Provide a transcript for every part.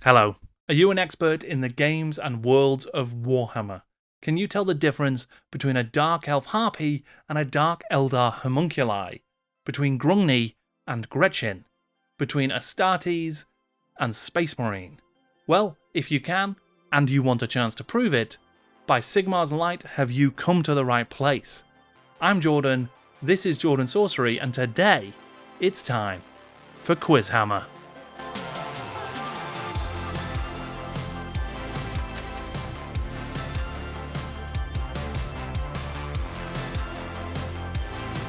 Hello. Are you an expert in the games and worlds of Warhammer? Can you tell the difference between a Dark Elf Harpy and a Dark Eldar Homunculi? Between Grungni and Gretchen? Between Astartes and Space Marine? Well, if you can, and you want a chance to prove it, by Sigmar's light have you come to the right place. I'm Jordan, this is Jordan Sorcery, and today, it's time for Quizhammer.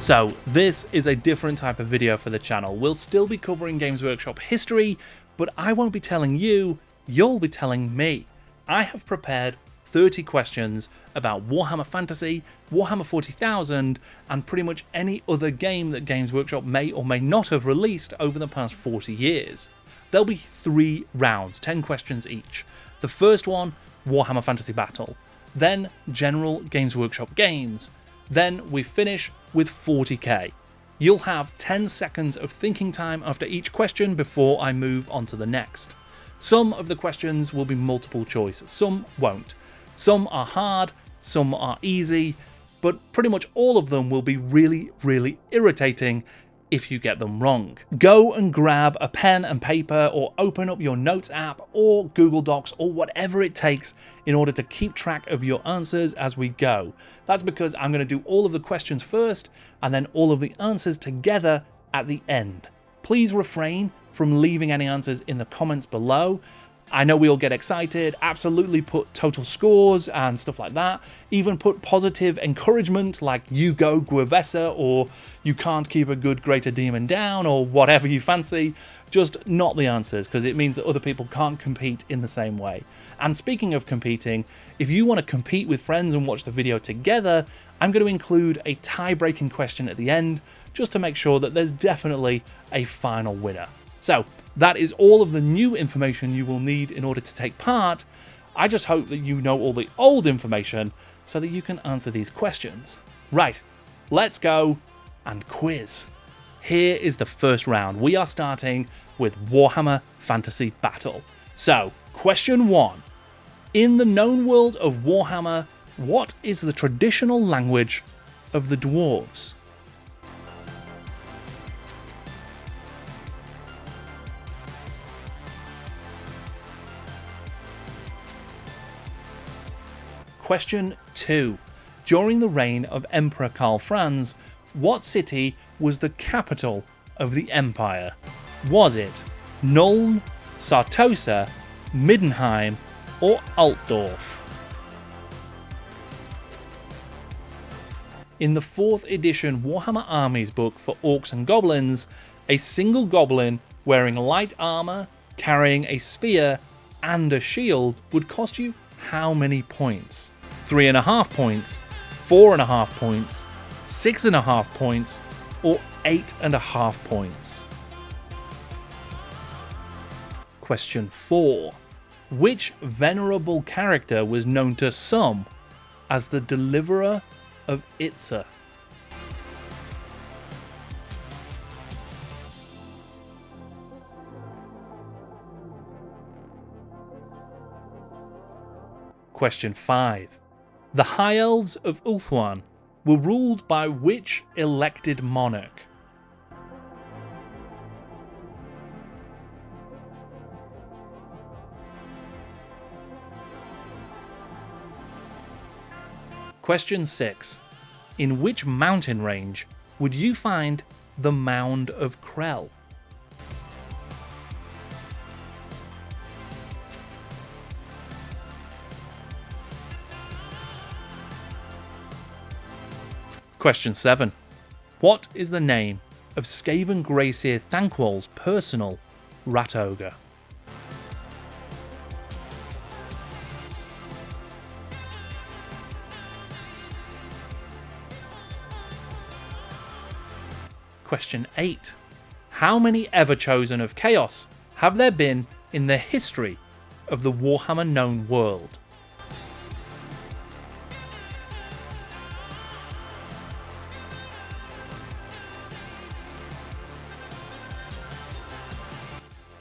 So, this is a different type of video for the channel. We'll still be covering Games Workshop history, but I won't be telling you, you'll be telling me. I have prepared 30 questions about Warhammer Fantasy, Warhammer 40,000, and pretty much any other game that Games Workshop may or may not have released over the past 40 years. There'll be 3 rounds, 10 questions each. The first one, Warhammer Fantasy Battle. Then, general Games Workshop games. Then we finish with 40k. You'll have 10 seconds of thinking time after each question before I move on to the next. Some of the questions will be multiple choice, some won't. Some are hard, some are easy, but pretty much all of them will be really, really irritating if you get them wrong. Go and grab a pen and paper or open up your notes app or Google Docs or whatever it takes in order to keep track of your answers as we go. That's because I'm going to do all of the questions first and then all of the answers together at the end. Please refrain from leaving any answers in the comments below. I know we all get excited, absolutely put total scores and stuff like that. Even put positive encouragement like you go Guavessa or you can't keep a good greater demon down or whatever you fancy. Just not the answers, because it means that other people can't compete in the same way. And speaking of competing, if you want to compete with friends and watch the video together, I'm going to include a tie-breaking question at the end just to make sure that there's definitely a final winner. So, that is all of the new information you will need in order to take part. I just hope that you know all the old information so that you can answer these questions. Right, let's go and quiz. Here is the first round. We are starting with Warhammer Fantasy Battle. So, question 1. In the known world of Warhammer, what is the traditional language of the dwarves? Question 2. During the reign of Emperor Karl Franz, what city was the capital of the empire? Was it Nuln, Sartosa, Middenheim, or Altdorf? In the 4th edition Warhammer Armies book for Orcs and Goblins, a single goblin wearing light armor, carrying a spear and a shield would cost you how many points? 3.5 points, 4.5 points, 6.5 points, or 8.5 points? Question 4. Which venerable character was known to some as the Deliverer of Itza? Question 5. The High Elves of Ulthuan were ruled by which elected monarch? Question 6. In which mountain range would you find the Mound of Krell? Question 7. What is the name of Skaven Greyseer Thankwall's personal rat ogre? Question 8. How many Everchosen of Chaos have there been in the history of the Warhammer known world?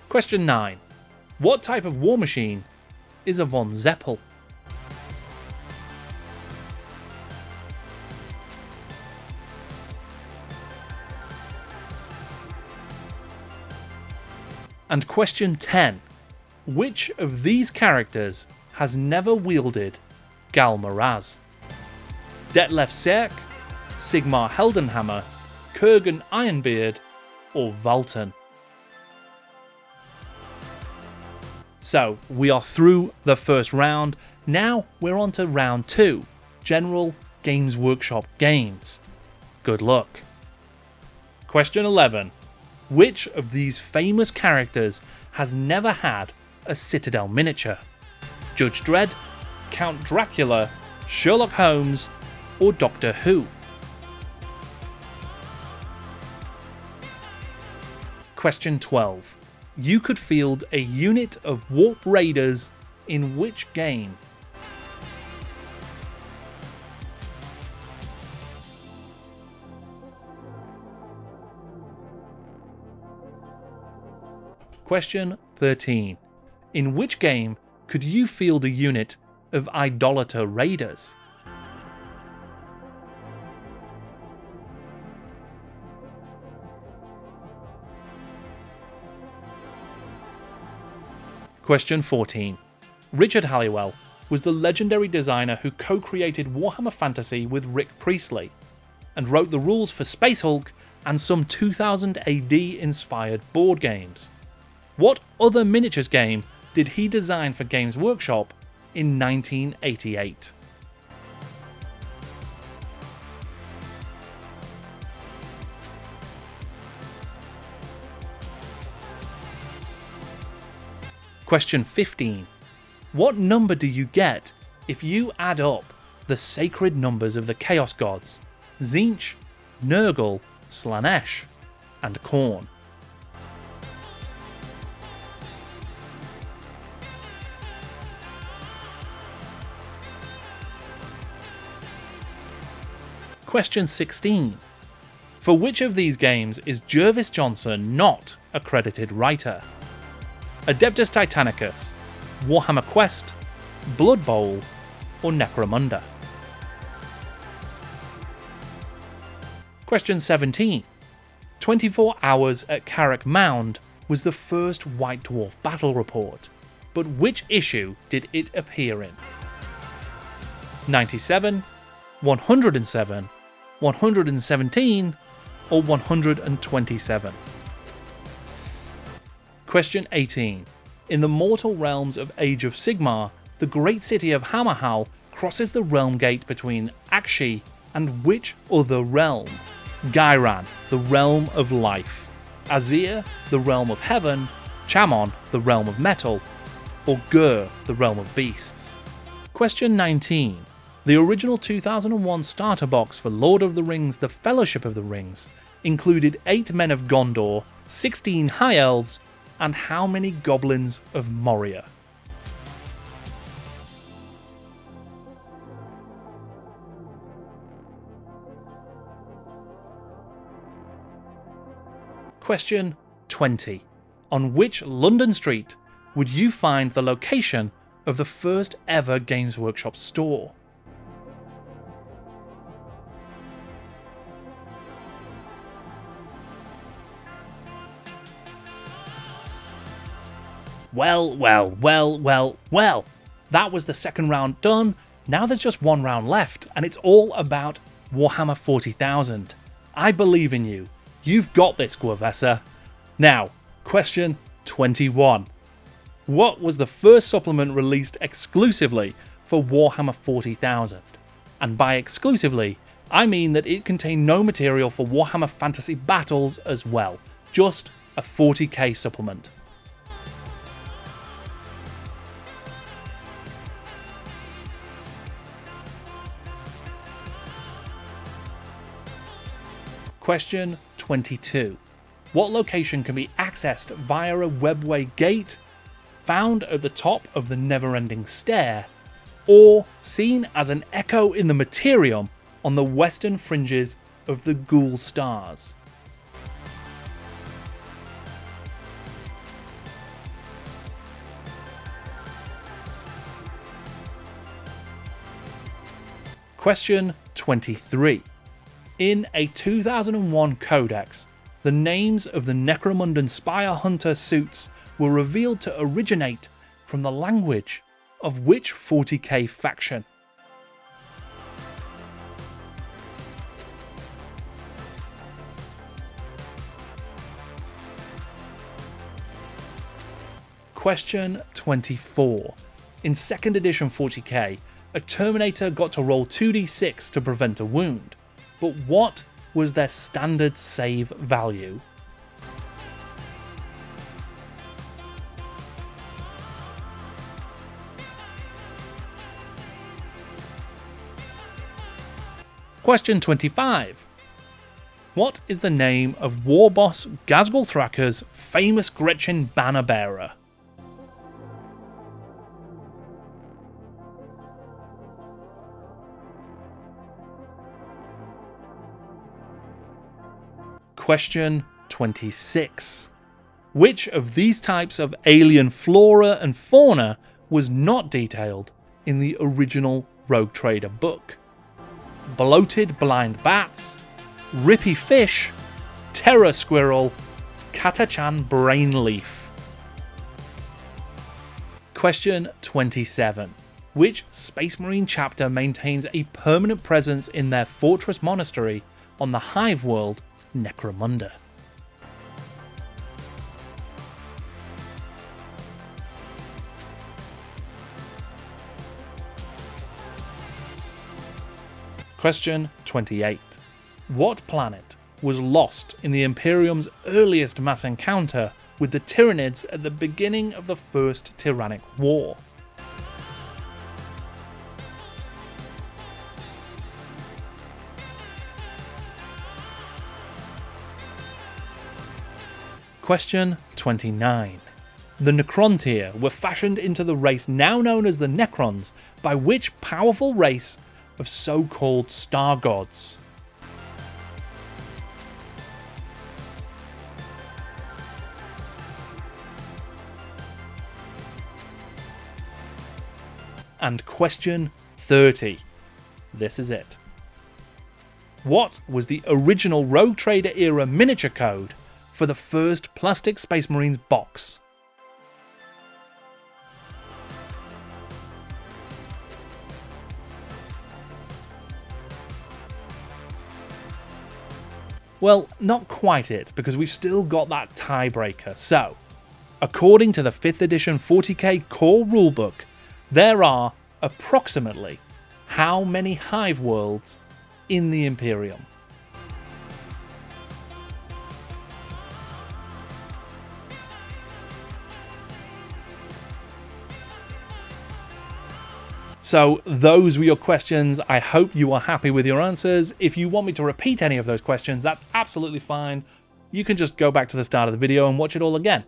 Question 9. What type of war machine is a von Zeppel? And question 10. Which of these characters has never wielded Gal Maraz? Detlef Sierck, Sigmar Heldenhammer, Kurgan Ironbeard, or Valten? So, we are through the first round. Now we're on to round 2, General Games Workshop games. Good luck. Question 11. Which of these famous characters has never had a Citadel miniature? Judge Dredd, Count Dracula, Sherlock Holmes, or Doctor Who? Question 12. You could field a unit of Warp Raiders in which game? Question 13. In which game could you field a unit of Idolater Raiders? Question 14. Richard Halliwell was the legendary designer who co-created Warhammer Fantasy with Rick Priestley and wrote the rules for Space Hulk and some 2000 AD inspired board games. What other miniatures game did he design for Games Workshop in 1988? Question 15. What number do you get if you add up the sacred numbers of the Chaos Gods, Tzeentch, Nurgle, Slaanesh, and Khorne? Question 16. For which of these games is Jervis Johnson not a credited writer? Adeptus Titanicus, Warhammer Quest, Blood Bowl, or Necromunda? Question 17. 24 Hours at Carrack Mound was the first White Dwarf battle report, but which issue did it appear in? 97, 107, 117, or 127? Question 18. In the mortal realms of Age of Sigmar, the great city of Hammerhal crosses the realm gate between Akshi and which other realm? Gairan, the realm of life, Azir, the realm of heaven, Chamon, the realm of metal, or Gur, the realm of beasts? Question 19. The original 2001 starter box for Lord of the Rings: The Fellowship of the Rings included 8 men of Gondor, 16 High Elves, and how many goblins of Moria? Question 20. On which London street would you find the location of the first ever Games Workshop store? Well, that was the second round done. Now there's just one round left, and it's all about Warhammer 40,000. I believe in you. You've got this, Gwavessa. Now, question 21. What was the first supplement released exclusively for Warhammer 40,000? And by exclusively, I mean that it contained no material for Warhammer Fantasy Battles as well, just a 40k supplement. Question 22. What location can be accessed via a webway gate, found at the top of the never-ending stair, or seen as an echo in the materium on the western fringes of the Ghoul Stars? Question 23. In a 2001 codex, the names of the Necromundan Spire Hunter suits were revealed to originate from the language of which 40k faction? Question 24. In 2nd edition 40k, a Terminator got to roll 2d6 to prevent a wound, but what was their standard save value? Question 25. What is the name of war boss Ghazghkull Thraka's famous Gretchen banner bearer? Question 26. Which of these types of alien flora and fauna was not detailed in the original Rogue Trader book? Bloated blind bats, rippy fish, terror squirrel, Katachan brainleaf. Question 27. Which Space Marine chapter maintains a permanent presence in their fortress monastery on the hive world Necromunda? Question 28. What planet was lost in the Imperium's earliest mass encounter with the Tyranids at the beginning of the First Tyrannic War? Question 29. The Necrontyr were fashioned into the race now known as the Necrons by which powerful race of so-called star gods? And question 30. This is it. What was the original Rogue Trader era miniature code for the first Plastic Space Marines box? Well, not quite it, because we've still got that tiebreaker. So, according to the 5th edition 40k core rulebook, there are approximately how many hive worlds in the Imperium? So those were your questions. I hope you are happy with your answers. If you want me to repeat any of those questions, that's absolutely fine. You can just go back to the start of the video and watch it all again.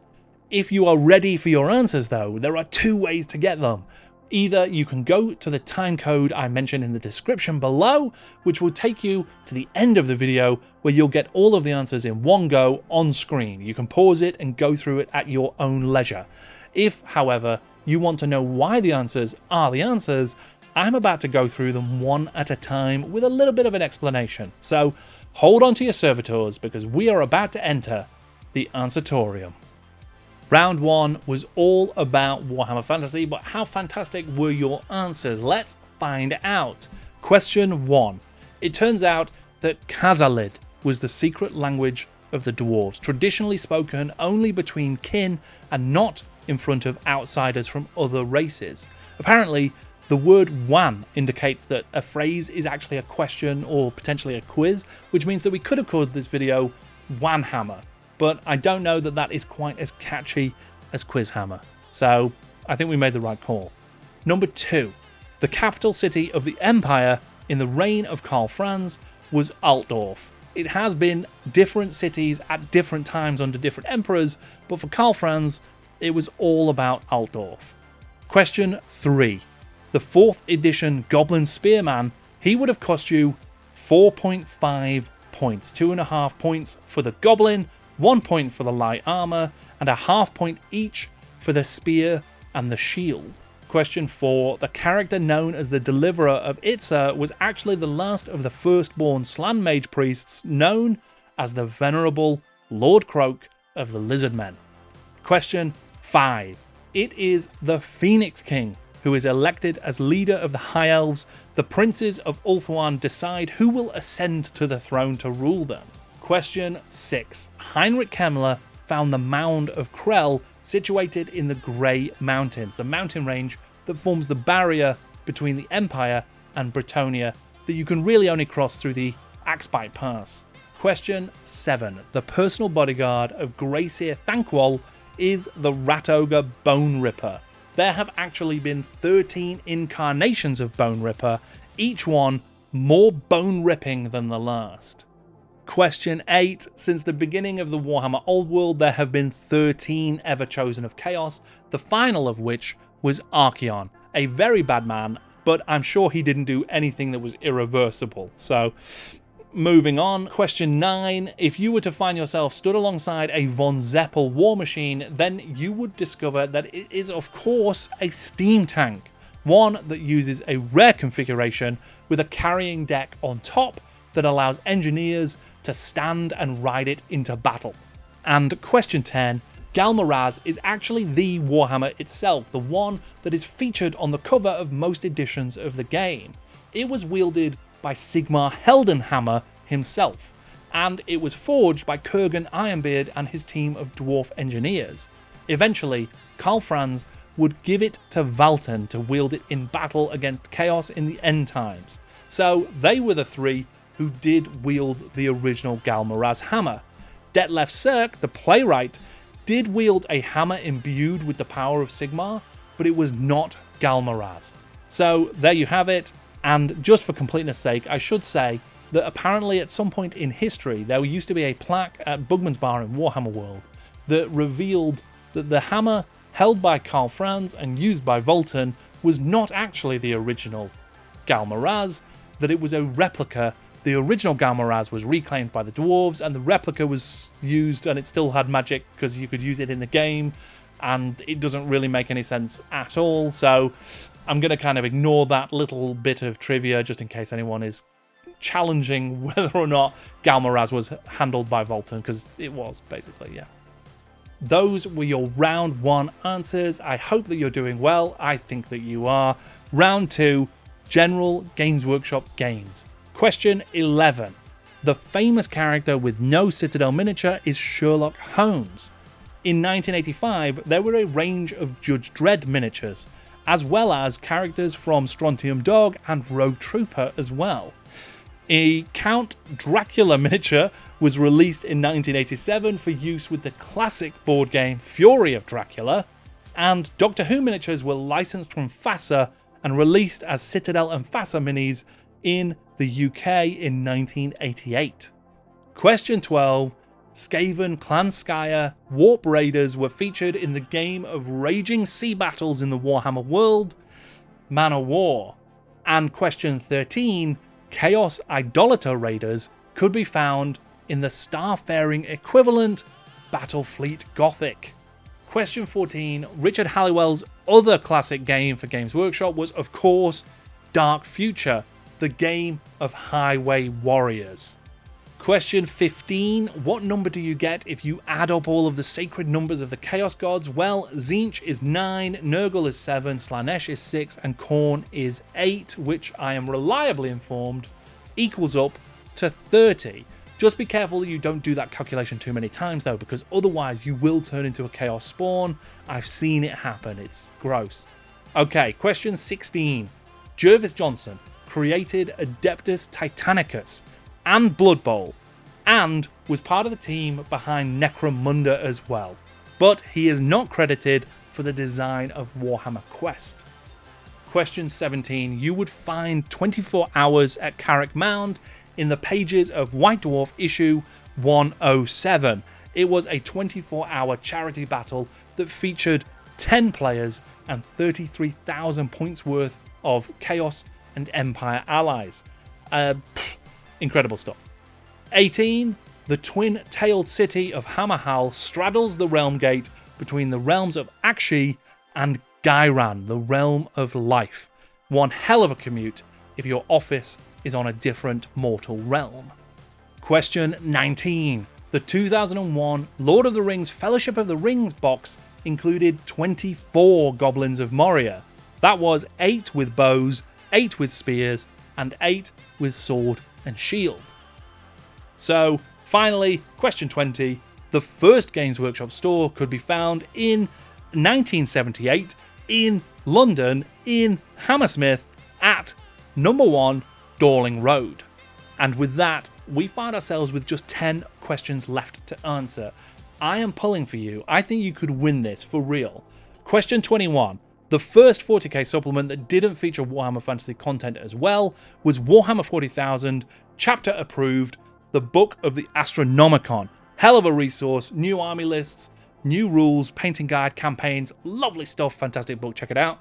If you are ready for your answers though, there are two ways to get them. Either you can go to the time code I mentioned in the description below, which will take you to the end of the video where you'll get all of the answers in one go on screen. You can pause it and go through it at your own leisure. If, however, you want to know why the answers are the answers, I'm about to go through them one at a time with a little bit of an explanation. So hold on to your servitors because we are about to enter the Answertorium. Round 1 was all about Warhammer Fantasy, but how fantastic were your answers? Let's find out. Question 1. It turns out that Khazalid was the secret language of the dwarves, traditionally spoken only between kin and not in front of outsiders from other races. Apparently, the word wan indicates that a phrase is actually a question or potentially a quiz, which means that we could have called this video Wanhammer, but I don't know that that is quite as catchy as Quizhammer. So I think we made the right call. Number 2. The capital city of the Empire in the reign of Karl Franz was Altdorf. It has been different cities at different times under different emperors, but for Karl Franz, it was all about Altdorf. Question 3. The 4th edition Goblin Spearman, he would have cost you 4.5 points. 2.5 points for the Goblin, 1 point for the light armor, and a half point each for the spear and the shield. Question 4. The character known as the Deliverer of Itza was actually the last of the firstborn Slan Mage priests known as the Venerable Lord Croak of the Lizardmen. Question 5. It is the Phoenix King who is elected as leader of the High Elves. The princes of Ulthuan decide who will ascend to the throne to rule them. Question 6. Heinrich Kemmler found the Mound of Krell situated in the Grey Mountains, the mountain range that forms the barrier between the Empire and Bretonnia that you can really only cross through the Axbite Pass. Question 7. The personal bodyguard of Gracier Thankwall is the Rat Ogre Bone Ripper. There have actually been 13 incarnations of Bone Ripper, each one more bone ripping than the last. Question 8. Since the beginning of the Warhammer Old World, there have been 13 ever chosen of Chaos, the final of which was Archaon, a very bad man, but I'm sure he didn't do anything that was irreversible. So, moving on. Question 9. If you were to find yourself stood alongside a Von Zeppel war machine, then you would discover that it is, of course, a steam tank, one that uses a rare configuration with a carrying deck on top that allows engineers to stand and ride it into battle. And question 10, Galmaraz is actually the Warhammer itself, the one that is featured on the cover of most editions of the game. It was wielded by Sigmar Heldenhammer himself, and it was forged by Kurgan Ironbeard and his team of dwarf engineers. Eventually, Karl Franz would give it to Valten to wield it in battle against Chaos in the end times. So they were the three who did wield the original Galmaraz hammer. Detlef Sierck, the playwright, did wield a hammer imbued with the power of Sigmar, but it was not Galmaraz. So there you have it, and just for completeness sake, I should say that apparently at some point in history there used to be a plaque at Bugman's Bar in Warhammer World that revealed that the hammer held by Karl Franz and used by Valten was not actually the original Galmaraz, that it was a replica. The original Galmaraz was reclaimed by the dwarves, and the replica was used, and it still had magic because you could use it in the game, and it doesn't really make any sense at all. So I'm going to kind of ignore that little bit of trivia just in case anyone is challenging whether or not Galmaraz was handled by Valten, because it was, basically, yeah. Those were your round 1 answers. I hope that you're doing well. I think that you are. Round 2, General Games Workshop Games. Question 11. The famous character with no Citadel miniature is Sherlock Holmes. In 1985, there were a range of Judge Dredd miniatures, as well as characters from Strontium Dog and Rogue Trooper as well. A Count Dracula miniature was released in 1987 for use with the classic board game Fury of Dracula, and Doctor Who miniatures were licensed from FASA and released as Citadel and FASA minis in the UK in 1988. Question 12. Skaven Clanskaya Warp Raiders were featured in the game of Raging Sea Battles in the Warhammer world, Man of War. And question 13. Chaos Idolater Raiders could be found in the Starfaring equivalent, Battlefleet Gothic. Question 14. Richard Halliwell's other classic game for Games Workshop was, of course, Dark Future, the game of Highway Warriors. Question 15. What number do you get if you add up all of the sacred numbers of the Chaos Gods? Well, Tzeentch is 9, Nurgle is 7, Slanesh is 6, and Khorne is 8, which I am reliably informed equals up to 30. Just be careful that you don't do that calculation too many times though, because otherwise you will turn into a Chaos Spawn. I've seen it happen, it's gross. Okay, question 16. Jervis Johnson created Adeptus Titanicus and Blood Bowl, and was part of the team behind Necromunda as well, but he is not credited for the design of Warhammer Quest. Question 17. You would find 24 Hours at Carrick Mound in the pages of White Dwarf issue 107. It was a 24-hour charity battle that featured 10 players and 33,000 points worth of Chaos and Empire allies. Incredible stuff. 18. The twin-tailed city of Hammerhal straddles the realm gate between the realms of Akshi and Ghyran, the realm of life. One hell of a commute if your office is on a different mortal realm. Question 19. The 2001 Lord of the Rings Fellowship of the Rings box included 24 Goblins of Moria. That was 8 with bows, 8 with spears, and 8 with sword and shield. So, finally, question 20. The first Games Workshop store could be found in 1978 in London in Hammersmith at number 1 Dorling Road. And with that, we find ourselves with just 10 questions left to answer. I am pulling for you. I think you could win this for real. Question 21. The first 40k supplement that didn't feature Warhammer Fantasy content as well was Warhammer 40,000, chapter approved, the Book of the Astronomicon. Hell of a resource, new army lists, new rules, painting guide, campaigns, lovely stuff, fantastic book, check it out.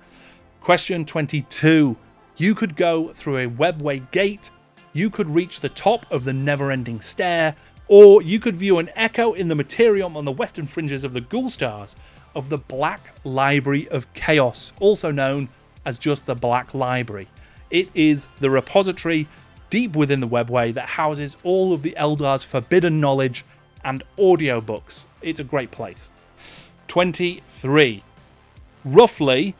Question 22. You could go through a webway gate, you could reach the top of the never-ending stair, or you could view an echo in the materium on the western fringes of the Ghoul Stars of the Black Library of Chaos, also known as just the Black Library. It is the repository deep within the webway that houses all of the Eldar's forbidden knowledge and audiobooks. It's a great place. 23. Roughly,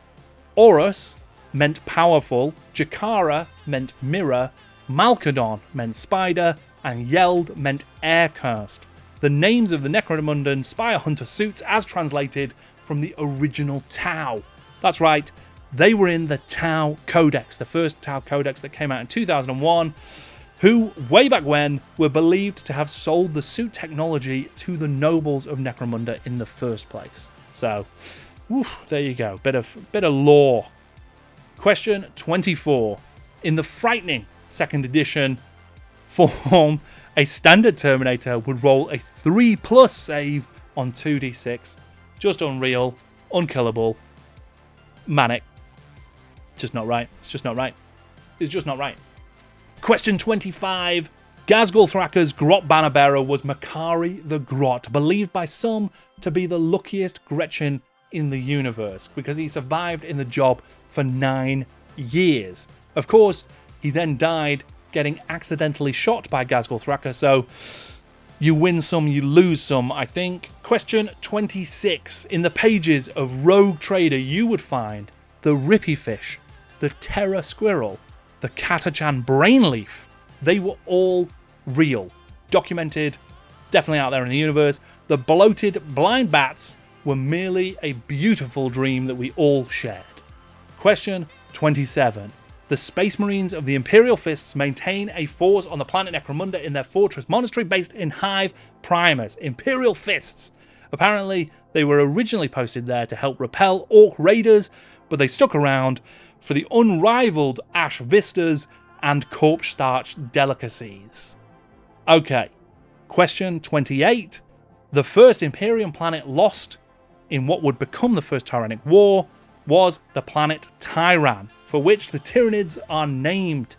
Horus meant powerful, Jakara meant mirror, Malkadon meant spider, and Yeld meant aircast. The names of the Necromundan Spire Hunter suits as translated from the original Tau. That's right, they were in the Tau Codex, the first Tau Codex that came out in 2001, who, way back when, were believed to have sold the suit technology to the nobles of Necromunda in the first place. So, there you go, bit of lore. Question 24. In the frightening second edition form, a standard Terminator would roll a 3+ save on 2d6. Just unreal, unkillable, manic. Just not right. It's just not right. It's just not right. Question 25. Ghazghkull Thraka's Grot banner bearer was Makari the Grot, believed by some to be the luckiest Gretchen in the universe because he survived in the job for 9 years. Of course, he then died getting accidentally shot by Ghazghkull Thraka, so you win some, you lose some, I think. Question 26. In the pages of Rogue Trader, you would find the Rippy Fish, the Terror Squirrel, the Catachan Brainleaf. They were all real, documented, definitely out there in the universe. The bloated blind bats were merely a beautiful dream that we all shared. Question 27. The Space Marines of the Imperial Fists maintain a force on the planet Necromunda in their fortress monastery based in Hive Primus. Imperial Fists. Apparently, they were originally posted there to help repel Orc raiders, but they stuck around for the unrivaled Ash Vistas and Corpse Starch delicacies. Okay, question 28. The first Imperium planet lost in what would become the First Tyrannic War was the planet Tyran, for which the Tyranids are named.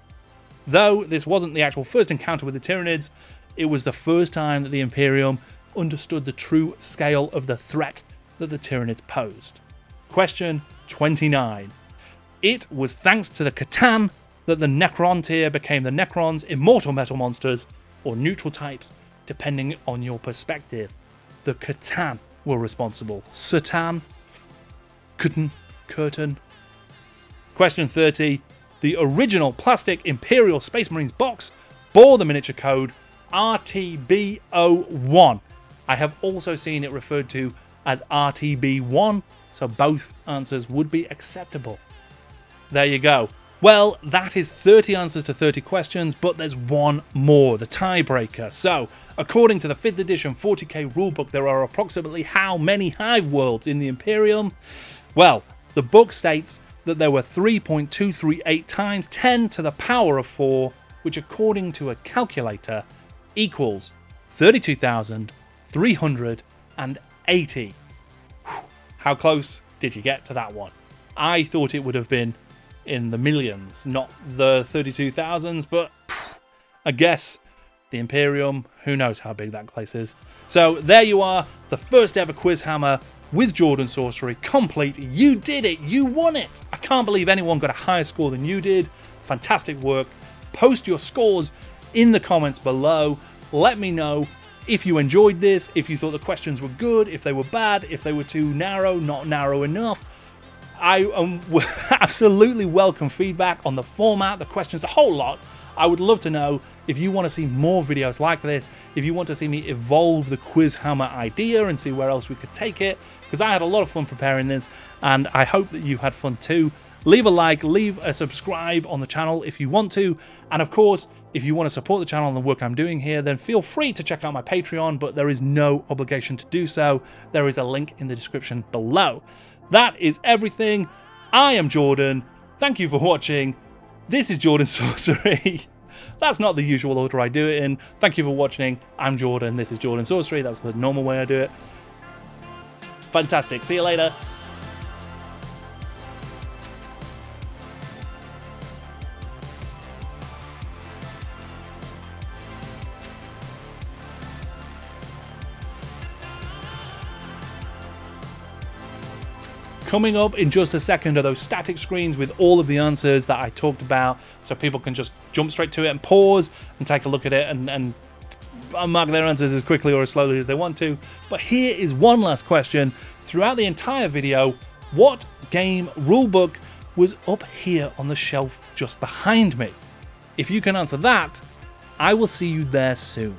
Though this wasn't the actual first encounter with the Tyranids, it was the first time that the Imperium understood the true scale of the threat that the Tyranids posed. Question 29. It was thanks to the Catan that the Necron tier became the Necrons, immortal metal monsters, or neutral types, depending on your perspective. The Catan were responsible. Satan, Curtain. Question 30. The original plastic Imperial Space Marines box bore the miniature code RTB01. I have also seen it referred to as RTB1, so both answers would be acceptable. There you go. Well, that is 30 answers to 30 questions, but there's one more, the tiebreaker. So, according to the 5th edition 40k rulebook, there are approximately how many Hive worlds in the Imperium? Well, the book states that there were 3.238 times 10 to the power of 4, which according to a calculator equals 32,380. How close did you get to that one? I thought it would have been in the millions, not the 32,000s, but I guess the Imperium, who knows how big that place is. So there you are, the first ever Quizhammer with Jordan Sorcery complete. You did it. You won it. I can't believe anyone got a higher score than you did. Fantastic work. Post your scores in the comments below. Let me know if you enjoyed this, if you thought the questions were good, if they were bad, if they were too narrow, not narrow enough. I absolutely welcome feedback on the format, the questions, the whole lot. I would love to know if you want to see more videos like this, if you want to see me evolve the Quizhammer idea and see where else we could take it, because I had a lot of fun preparing this, and I hope that you had fun too. Leave a like, leave a subscribe on the channel if you want to, and of course, if you want to support the channel and the work I'm doing here, then feel free to check out my Patreon, but there is no obligation to do so. There is a link in the description below. That is everything. I am Jordan. Thank you for watching. This is Jordan Sorcery. That's not the usual order I do it in. Thank you for watching. I'm Jordan. This is Jordan Sorcery. That's the normal way I do it. Fantastic. See you later. Coming up in just a second are those static screens with all of the answers that I talked about, so people can just jump straight to it and pause and take a look at it and mark their answers as quickly or as slowly as they want to. But here is one last question. Throughout the entire video, what game rulebook was up here on the shelf just behind me? If you can answer that, I will see you there soon.